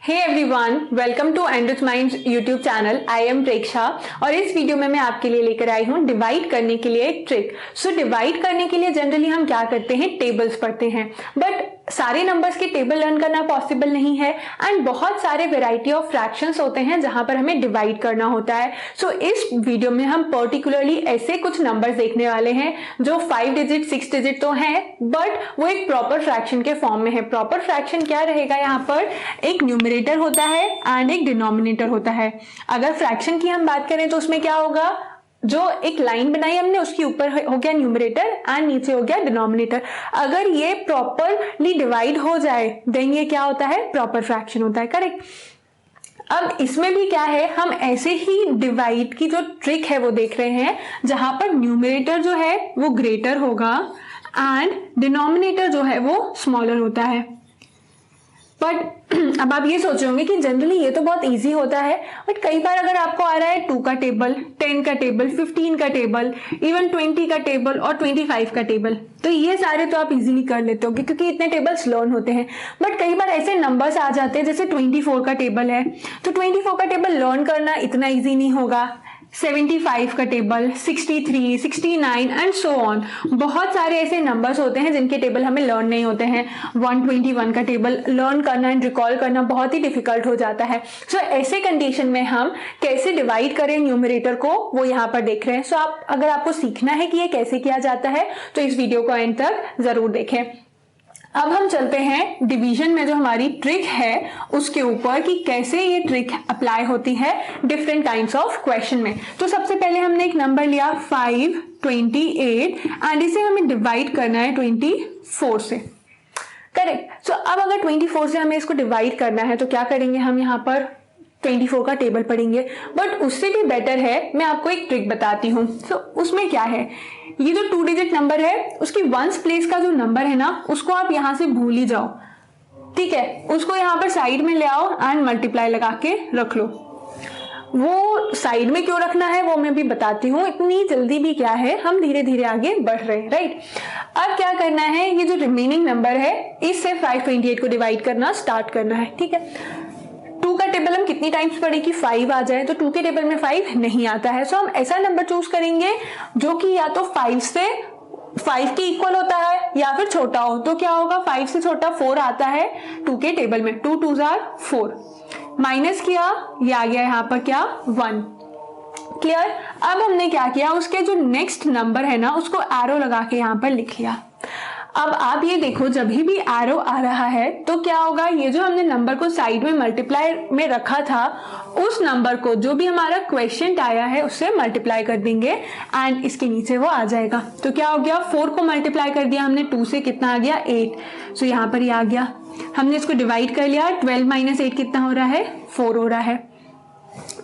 Hey everyone, welcome to enrich minds YouTube channel. I am Preksha और इस video में मैं आपके लिए लेकर आई हूँ डिवाइड करने के लिए एक ट्रिक। डिवाइड करने के लिए जनरली हम क्या करते हैं, टेबल्स पढ़ते हैं, बट सारे नंबर्स के टेबल लर्न करना पॉसिबल नहीं है एंड बहुत सारे वेराइटी ऑफ फ्रैक्शंस होते हैं जहां पर हमें डिवाइड करना होता है। इस वीडियो में हम पर्टिकुलरली ऐसे कुछ नंबर्स देखने वाले हैं जो 5 डिजिट 6 डिजिट तो हैं बट वो एक प्रॉपर फ्रैक्शन के फॉर्म में है। प्रॉपर फ्रैक्शन क्या रहेगा, यहाँ पर एक न्यूमरेटर होता है एंड एक डिनोमिनेटर होता है। अगर फ्रैक्शन की हम बात करें तो उसमें क्या होगा, जो एक लाइन बनाई हमने उसके ऊपर हो गया न्यूमरेटर एंड नीचे हो गया डिनोमिनेटर। अगर ये प्रॉपरली डिवाइड हो जाए देन ये क्या होता है, प्रॉपर फ्रैक्शन होता है। करेक्ट। अब इसमें भी क्या है, हम ऐसे ही डिवाइड की जो ट्रिक है वो देख रहे हैं जहां पर न्यूमरेटर जो है वो ग्रेटर होगा एंड डिनोमिनेटर जो है वो स्मॉलर होता है। बट अब आप ये सोच रहे होंगे कि जनरली ये तो बहुत इजी होता है, बट कई बार अगर आपको आ रहा है 2 का टेबल, 10 का टेबल, 15 का टेबल, इवन 20 का टेबल और 25 का टेबल, तो ये सारे तो आप इजीली कर लेते होगे क्योंकि इतने टेबल्स लर्न होते हैं। बट कई बार ऐसे नंबर्स आ जाते हैं जैसे 24 का टेबल है, तो 24 का टेबल लर्न करना इतना ईजी नहीं होगा। 75 का टेबल, 63, 69 एंड सो ऑन। बहुत सारे ऐसे नंबर्स होते हैं जिनके टेबल हमें लर्न नहीं होते हैं। 121 का टेबल लर्न करना एंड रिकॉल करना बहुत ही डिफिकल्ट हो जाता है। ऐसे कंडीशन में हम कैसे डिवाइड करें न्यूमरेटर को वो यहाँ पर देख रहे हैं। अगर आपको सीखना है कि ये कैसे किया जाता है तो इस वीडियो को एंड तक जरूर देखें। अब हम चलते हैं डिवीजन में जो हमारी ट्रिक है उसके ऊपर कि कैसे ये ट्रिक अप्लाई होती है डिफरेंट काइंड्स ऑफ क्वेश्चन में। तो सबसे पहले हमने एक नंबर लिया 528 एंड इसे हमें डिवाइड करना है 24 से। करेक्ट। अब अगर 24 से हमें इसको डिवाइड करना है तो क्या करेंगे, हम यहाँ पर 24 का टेबल पढ़ेंगे। बट उससे भी बेटर है, मैं आपको एक ट्रिक बताती हूँ। उसमें क्या है, ये जो 2 डिजिट नंबर है उसकी वंस प्लेस का जो नंबर है ना उसको आप यहां से भूल ही जाओ। ठीक है, उसको यहां पर साइड में ले आओ एंड मल्टीप्लाई लगा के रख लो। वो साइड में क्यों रखना है वो मैं भी बताती हूँ, इतनी जल्दी भी क्या है, हम धीरे धीरे आगे बढ़ रहे हैं। राइट। अब क्या करना है, ये जो रिमेनिंग नंबर है इससे 528 को डिवाइड करना स्टार्ट करना है। ठीक है। 2 का टेबल हम कितनी टाइम्स पढ़े कि 5 आ जाए, तो 2 के टेबल में 5 नहीं आता है। हम ऐसा नंबर चूज करेंगे जो कि या तो 5 के इक्वल होता है या फिर छोटा हो। तो क्या होगा, 5 से छोटा 4 आता है 2 के टेबल में। 2 2 4 माइनस किया, ये आ गया यहाँ पर क्या, 1। क्लियर। अब हमने क्या किया, उसके जो नेक्स्ट नंबर है ना उसको एरो लगा के यहाँ पर लिख लिया। अब आप ये देखो, जब भी एरो आ रहा है तो क्या होगा, ये जो हमने नंबर को साइड में मल्टीप्लाई में रखा था उस नंबर को जो भी हमारा क्वेश्चन आया है उससे मल्टीप्लाई कर देंगे एंड इसके नीचे वो आ जाएगा। तो क्या हो गया, 4 को मल्टीप्लाई कर दिया हमने 2 से, कितना आ गया 8। यहाँ पर ये आ गया। हमने इसको डिवाइड कर लिया, 12 माइनस 8 कितना हो रहा है, 4 हो रहा है।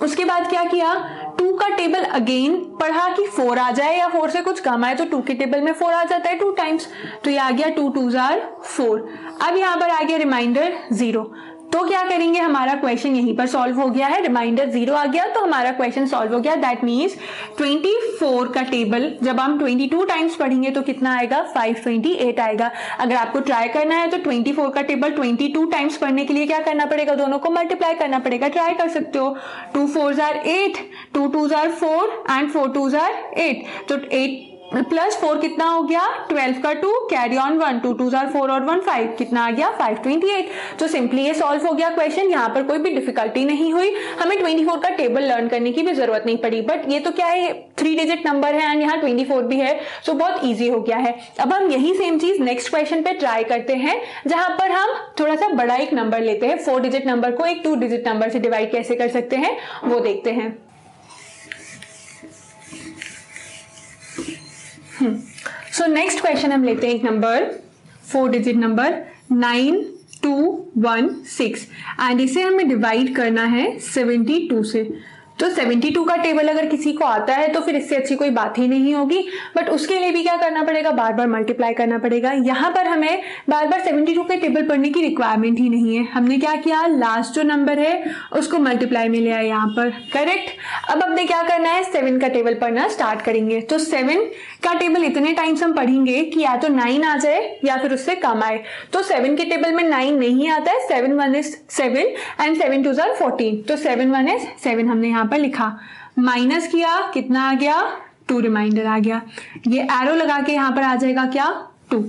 उसके बाद क्या किया, 2 का टेबल अगेन पढ़ा कि 4 आ जाए या 4 से कुछ कम आए, तो 2 के टेबल में 4 आ जाता है 2 टाइम्स। तो ये आ गया 2 2 4। अब यहाँ पर आ गया रिमाइंडर 0। तो क्या करेंगे, हमारा क्वेश्चन यहीं पर सॉल्व हो गया है। रिमाइंडर 0 आ गया तो हमारा क्वेश्चन सॉल्व हो गया। दैट मीन्स 24 का टेबल जब हम 22 टाइम्स पढ़ेंगे तो कितना आएगा, 528 आएगा। अगर आपको ट्राई करना है तो 24 का टेबल 22 टाइम्स पढ़ने के लिए क्या करना पड़ेगा, दोनों को मल्टीप्लाई करना पड़ेगा। ट्राई कर सकते हो। 2 4 8, 2 2 4 एंड 4 2 8। तो 8 प्लस 4 कितना हो गया, 12 का 2 कैरी ऑन 1, 2 2 4 और 1 5, कितना आ गया 528। तो सिंपली ये सॉल्व हो गया क्वेश्चन। यहाँ पर कोई भी डिफिकल्टी नहीं हुई, हमें 24 का टेबल लर्न करने की भी जरूरत नहीं पड़ी। बट ये तो क्या है, 3 डिजिट नंबर है एंड यहाँ 24 भी है, सो बहुत ईजी हो गया है। अब हम यही सेम चीज नेक्स्ट क्वेश्चन पे ट्राई करते हैं जहां पर हम थोड़ा सा बड़ा एक नंबर लेते हैं। 4 डिजिट नंबर को एक 2 डिजिट नंबर से डिवाइड कैसे कर सकते हैं वो देखते हैं। नेक्स्ट क्वेश्चन हम लेते हैं एक नंबर 4 डिजिट नंबर 9216 एंड इसे हमें डिवाइड करना है 72 से। तो 72 का टेबल अगर किसी को आता है तो फिर इससे अच्छी कोई बात ही नहीं होगी, बट उसके लिए भी क्या करना पड़ेगा, बार बार मल्टीप्लाई करना पड़ेगा। यहाँ पर हमें बार बार 72 के टेबल पढ़ने की रिक्वायरमेंट ही नहीं है। हमने क्या किया, लास्ट जो नंबर है उसको मल्टीप्लाई में लिया यहाँ पर, करेक्ट। अब अपने क्या करना है, 7 का टेबल पढ़ना स्टार्ट करेंगे। तो 7 का टेबल इतने टाइम्स हम पढ़ेंगे कि या तो 9 आ जाए या फिर उससे कम आए। तो 7 के टेबल में 9 नहीं आता है, 7 1 is 7 एंड 7 2 are 14। तो 7 1 is 7 हमने यहाँ पर लिखा, माइनस किया, कितना आ गया, 2 रिमाइंडर आ गया। ये एरो लगा के यहाँ पर आ जाएगा क्या, 2।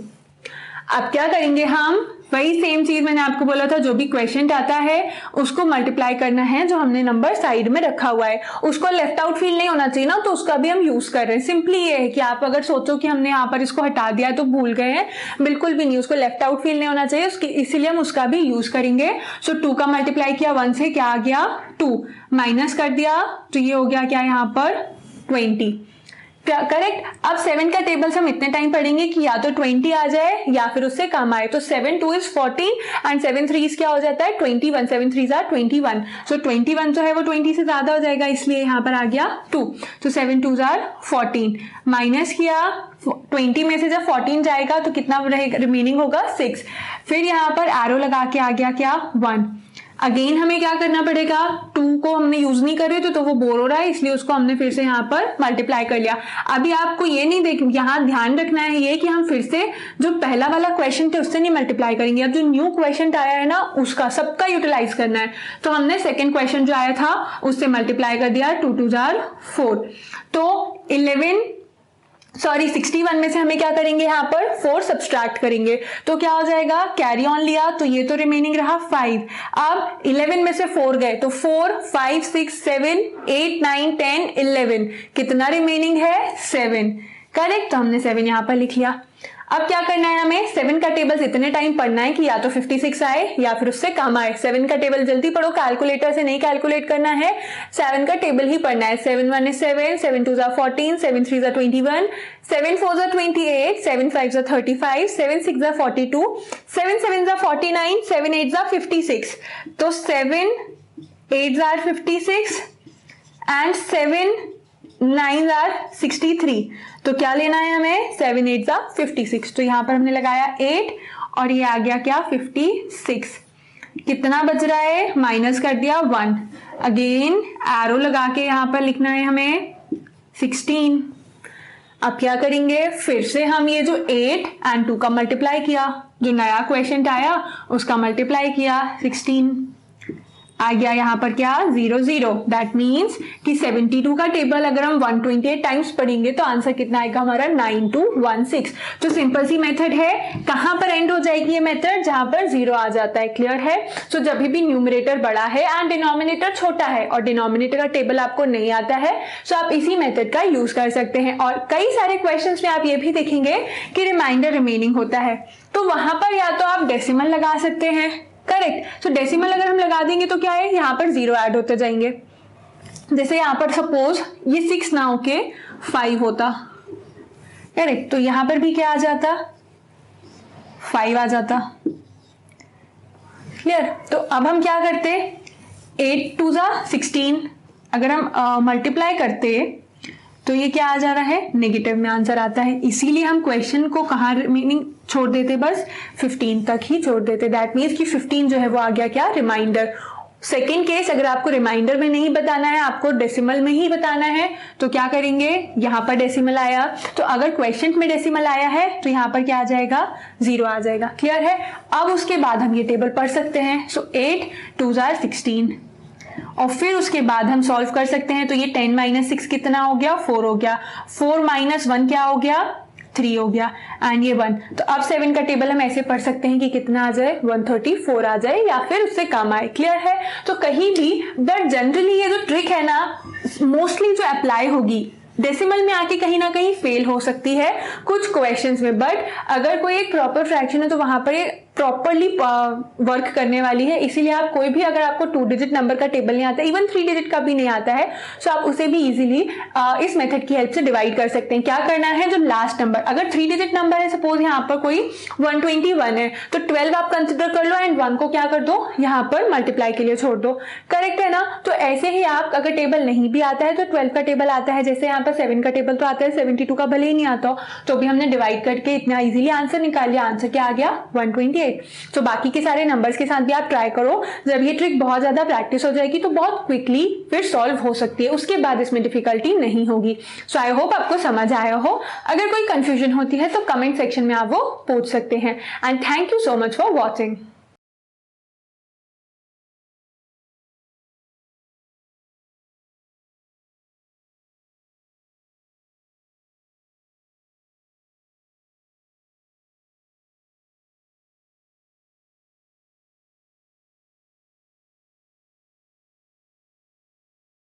अब क्या करेंगे हम, वही सेम चीज मैंने आपको बोला था, जो भी क्वेश्चन आता है उसको मल्टीप्लाई करना है, जो हमने नंबर साइड में रखा हुआ है उसको लेफ्ट आउट फील नहीं होना चाहिए ना, तो उसका भी हम यूज कर रहे हैं। सिंपली ये है कि आप अगर सोचो कि हमने यहाँ पर इसको हटा दिया तो भूल गए हैं, बिल्कुल भी नहीं, उसको लेफ्ट आउट फील नहीं होना चाहिए, इसीलिए हम उसका भी यूज करेंगे। सो 2 का मल्टीप्लाई किया 1 से, क्या आ गया 2, माइनस कर दिया तो ये हो गया क्या यहाँ पर 20, करेक्ट। अब 7 का टेबल्स हम इतने टाइम पढ़ेंगे कि या तो 20 आ जाए या फिर उससे कम आए। तो 7 2 is 14 एंड 7 3 क्या हो जाता है 21, 7 3 are 21। सो 21 जो है वो 20 से ज्यादा हो जाएगा, इसलिए यहाँ पर आ गया 2। तो 7 2 are 14, माइनस किया 20 में से जब 14 जाएगा तो कितना रहेगा, रिमेनिंग होगा 6। फिर यहाँ पर एरो लगा के आ गया क्या 1। अगेन हमें क्या करना पड़ेगा, 2 को हमने यूज नहीं कर रहे तो वो बोर हो रहा है, इसलिए उसको हमने फिर से यहाँ पर मल्टीप्लाई कर लिया। अभी आपको ये नहीं देख, यहाँ ध्यान रखना है ये कि हम फिर से जो पहला वाला क्वेश्चन थे उससे नहीं मल्टीप्लाई करेंगे, अब जो न्यू क्वेश्चन आया है ना उसका सबका यूटिलाइज करना है। तो हमने सेकेंड क्वेश्चन जो आया था उससे मल्टीप्लाई कर दिया, 2 2 are 4। तो 61 में से हमें क्या करेंगे, यहाँ पर 4 सब्सट्रैक्ट करेंगे तो क्या हो जाएगा, कैरी ऑन लिया तो ये तो रिमेनिंग रहा 5। अब 11 में से 4 गए तो 4 5 6 7 8 9 10 11, कितना रिमेनिंग है 7, करेक्ट। तो हमने 7 यहाँ पर लिख लिया। अब क्या करना है, हमें 7 का टेबल इतने टाइम पढ़ना है कि या तो 56 आए या फिर उससे कम आए। 7 का टेबल जल्दी पढ़ो, कैलकुलेटर से नहीं कैलकुलेट करना है, 7 का टेबल ही पढ़ना है। 7 1 is 7, 7 2 are 14, 7 3 are 21, 7 4 are 28, 7 5 are 35, 7 6 are 42, 7 7 are 49, 7 8 are 56। तो 7 8 are 56 एंड 7 9 are 63। तो क्या लेना है हमें, 7 8 are 56। तो यहां पर हमने लगाया 8 और ये आ गया क्या 56। कितना बच रहा है, माइनस कर दिया 1। अगेन एरो लगा के यहां पर लिखना है हमें 16। अब क्या करेंगे, फिर से हम ये जो 8 एंड 2 का मल्टीप्लाई किया, जो नया क्वेश्चन आया उसका मल्टीप्लाई किया, 16 आ गया यहाँ पर क्या 0 0। दैट मीन्स कि 72 का टेबल अगर हम 128 टाइम्स पढ़ेंगे तो आंसर कितना आएगा हमारा 9216। तो सिंपल सी मेथड है, कहां पर एंड हो जाएगी ये मेथड, जहां पर 0 आ जाता है, क्लियर है। सो जब भी न्यूमरेटर बड़ा है एंड डिनोमिनेटर छोटा है और डिनोमिनेटर का टेबल आपको नहीं आता है, सो आप इसी मेथड का यूज कर सकते हैं। और कई सारे क्वेश्चन में आप ये भी देखेंगे कि रिमाइंडर रिमेनिंग होता है, तो वहां पर या तो आप डेसिमल लगा सकते हैं, करेक्ट। सो डेसिमल अगर हम लगा देंगे तो क्या है, यहाँ पर 0 ऐड होते जाएंगे। जैसे यहाँ पर सपोज ये 6 ना होके 5 होता, करेक्ट, तो यहाँ पर भी क्या आ जाता 5 आ जाता, क्लियर। तो अब हम क्या करते, 8 2 are 16, अगर हम मल्टीप्लाई करते तो ये क्या आ जा रहा है, नेगेटिव में आंसर आता है। इसीलिए हम क्वेश्चन को कहाँ मीनिंग छोड़ देते, बस 15 तक ही छोड़ देते। दैट मीन्स कि 15 जो है वो आ गया क्या, रिमाइंडर। सेकेंड केस, अगर आपको रिमाइंडर में नहीं बताना है, आपको डेसिमल में ही बताना है, तो क्या करेंगे, यहाँ पर डेसिमल आया, तो अगर क्वेश्चन में डेसिमल आया है तो यहाँ पर क्या आ जाएगा 0 आ जाएगा, क्लियर है। अब उसके बाद हम ये टेबल पढ़ सकते हैं। सो 8 2 are 16 और फिर उसके बाद हम सॉल्व कर सकते हैं। तो ये 10 - 6 कितना हो गया, 4 हो गया, 4 - 1 क्या हो गया, 3 हो गया एंड ये 1। तो अब 7 का टेबल हम ऐसे पढ़ सकते हैं कि कितना आ जाए, 134 आ जाए या फिर उससे कम आए, क्लियर है। तो कहीं भी, बट जनरली ये जो ट्रिक है ना मोस्टली जो अप्लाई होगी डेसिमल में आके कहीं ना कहीं फेल हो सकती है कुछ क्वेश्चंस में, बट अगर कोई एक प्रॉपर फ्रैक्शन है तो वहां पर प्रॉपरली वर्क करने वाली है। इसीलिए आप कोई भी अगर आपको 2 डिजिट नंबर का टेबल नहीं आता है, इवन 3 डिजिट का भी नहीं आता है, तो आप उसे भी इजीली इस मेथड की हेल्प से डिवाइड कर सकते हैं। क्या करना है, जो लास्ट नंबर अगर 3 डिजिट नंबर है, सपोज यहाँ पर कोई 121 है, तो 12 आप कंसिडर कर लो एंड 1 को क्या कर दो, यहाँ पर मल्टीप्लाई के लिए छोड़ दो। करेक्ट है ना। तो ऐसे ही आप अगर टेबल नहीं भी आता है तो 12 का टेबल आता है, जैसे यहाँ पर 7 का टेबल तो आता है, 72 का भले ही नहीं आता हो, तो भी हमने डिवाइड करके इतना इजीली आंसर निकाल लिया। आंसर क्या आ गया, 128। तो बाकी के सारे नंबर्स के साथ भी आप ट्राई करो। जब ये ट्रिक बहुत ज्यादा प्रैक्टिस हो जाएगी तो बहुत क्विकली फिर सॉल्व हो सकती है, उसके बाद इसमें डिफिकल्टी नहीं होगी। सो आई होप आपको समझ आया हो। अगर कोई कंफ्यूजन होती है तो कमेंट सेक्शन में आप वो पूछ सकते हैं। And thank you so much for watching.